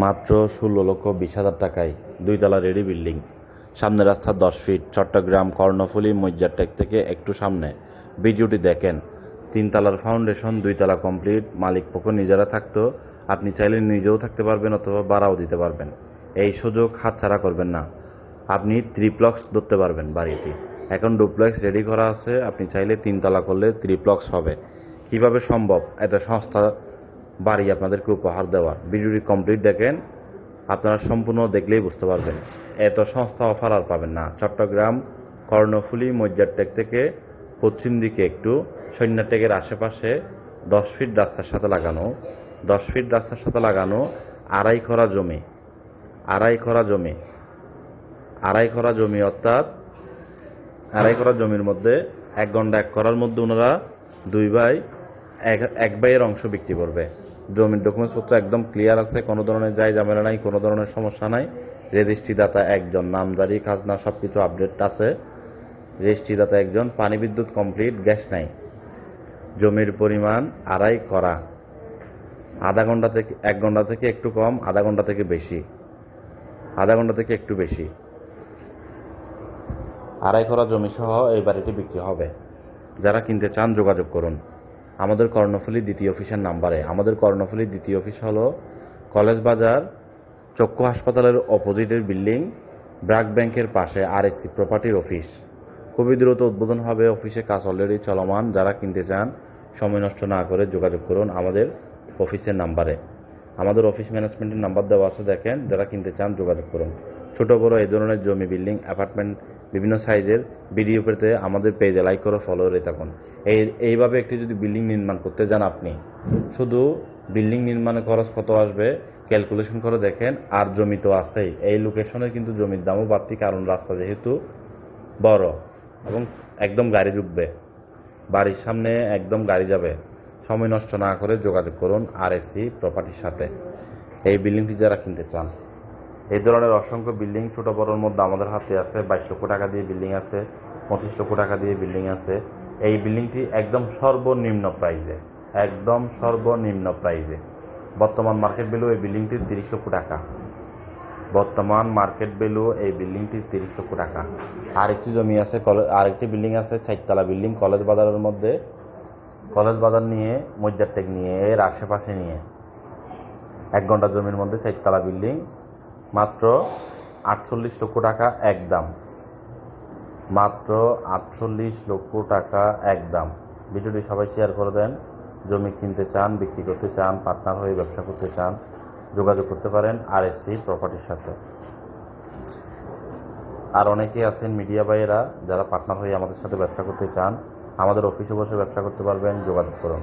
মাত্র ১৬,২০,০০০ টাকায় ২ তলা রেডি বিল্ডিং। সামনে রাস্তা 10 ফিট, চট্টগ্রাম কর্ণফুলী মজ্জারটেক থেকে একটু সামনে। ভিডিওটি দেখেন। 3 তলার ফাউন্ডেশন, 2 তলা কমপ্লিট। মালিক পক্ষ নিজেরা থাকতো, আপনি চাইলে নিজেও থাকতে পারবেন অথবা ভাড়াও দিতে পারবেন। এই সুযোগ হাতছাড়া করবেন না। আপনি ট্রিপ্লক্স ধরতে পারবেন বাড়িটি। এখন ডুপ্লেক্স রেডি করা আছে, আপনি চাইলে 3 তলা করলে ট্রিপ্লক্স হবে। কিভাবে সম্ভব? এটা সংস্থা বাড়ি আপনাদেরকে উপহার দেওয়া। ভিডিওটি কমপ্লিট দেখেন, আপনারা সম্পূর্ণ দেখলেই বুঝতে পারবেন। এত সংস্থা অফার আর পাবেন না। চট্টগ্রাম কর্ণফুলী মজ্জারটেক থেকে পশ্চিম দিকে একটু সৈন্যটেকের আশেপাশে 10 ফিট রাস্তার সাথে লাগানো, 10 ফিট রাস্তার সাথে লাগানো আড়াই খরা জমি, অর্থাৎ আড়াই খরা জমির মধ্যে 1 ঘন্টা 1 করার মধ্যে ওনারা 2 ভাই এক ভাইয়ের অংশ বিক্রি করবে। জমির ডকুমেন্টসপত্র একদম ক্লিয়ার আছে, কোনো ধরনের যাই ঝামেলা নাই, কোনো ধরনের সমস্যা নাই। রেজিস্ট্রিদাতা একজন, নামজারি খাজনা সবকিছু আপডেট আছে। রেজিস্ট্রিদাতা একজন, পানি বিদ্যুৎ কমপ্লিট, গ্যাস নাই। জমির পরিমাণ আড়াই করা, আধা ঘন্টা থেকে 1 ঘন্টা থেকে একটু কম, আধা ঘন্টা থেকে একটু বেশি। আড়াই করা জমি সহ এই বাড়িটি বিক্রি হবে। যারা কিনতে চান যোগাযোগ করুন আমাদের কর্ণফুলী দ্বিতীয় অফিসের নাম্বারে। আমাদের কর্ণফুলী দ্বিতীয় অফিস হলো কলেজ বাজার চক্ষু হাসপাতালের অপোজিটের বিল্ডিং, ব্র্যাক ব্যাংকের পাশে আরএসসি প্রপার্টির অফিস। খুবই দ্রুত উদ্বোধন হবে। অফিসে কাজ অলরেডি চলমান। যারা কিনতে চান সময় নষ্ট না করে যোগাযোগ করুন আমাদের অফিসের নাম্বারে। আমাদের অফিস ম্যানেজমেন্টের নাম্বার দেওয়া আছে, দেখেন। যারা কিনতে চান যোগাযোগ করুন। ছোট বড় এই ধরনের জমি, বিল্ডিং, অ্যাপার্টমেন্ট বিভিন্ন সাইজের ভিডিও পেতে আমাদের পেজে লাইক করে ফলো করে থাকুন। এইভাবে একটি যদি বিল্ডিং নির্মাণ করতে যান, আপনি শুধু বিল্ডিং নির্মাণে খরচ কত আসবে ক্যালকুলেশন করে দেখেন। আর জমি তো আছেই। এই লোকেশনে কিন্তু জমির দামও বাড়তি, কারণ রাস্তা যেহেতু বড় এবং একদম গাড়ি ঢুকবে, বাড়ির সামনে একদম গাড়ি যাবে। সময় নষ্ট না করে যোগাযোগ করুন আরএসসি প্রপার্টির সাথে এই বিল্ডিংটি যারা কিনতে চান। এই ধরনের অসংখ্য বিল্ডিং ছোট বড়োর মধ্যে আমাদের হাতে আছে। 22 লক্ষ টাকা দিয়ে বিল্ডিং আছে, 25 লক্ষ টাকা দিয়ে বিল্ডিং আছে। এই বিল্ডিংটি একদম সর্বনিম্ন প্রাইজে। বর্তমান মার্কেট ভ্যালু এই বিল্ডিংটির 30 লক্ষ টাকা। আরেকটি জমি আছে, আরেকটি বিল্ডিং আছে, 4 তলা বিল্ডিং, কলেজ বাজারের মধ্যে, কলেজ বাজার নিয়ে মজ্জারটেক নিয়ে এর আশেপাশে নিয়ে 1 ঘন্টা জমির মধ্যে 4 তলা বিল্ডিং, মাত্র 48 লক্ষ টাকা একদম। ভিডিওটি সবাই শেয়ার করে দেন। জমি কিনতে চান, বিক্রি করতে চান, পার্টনার হয়ে ব্যবসা করতে চান, যোগাযোগ করতে পারেন আরএসসি প্রপার্টির সাথে। আর অনেকেই আছেন মিডিয়া ভাইয়েরা যারা পার্টনার হয়ে আমাদের সাথে ব্যবসা করতে চান, আমাদের অফিসে বসে ব্যবসা করতে পারবেন, যোগাযোগ করুন।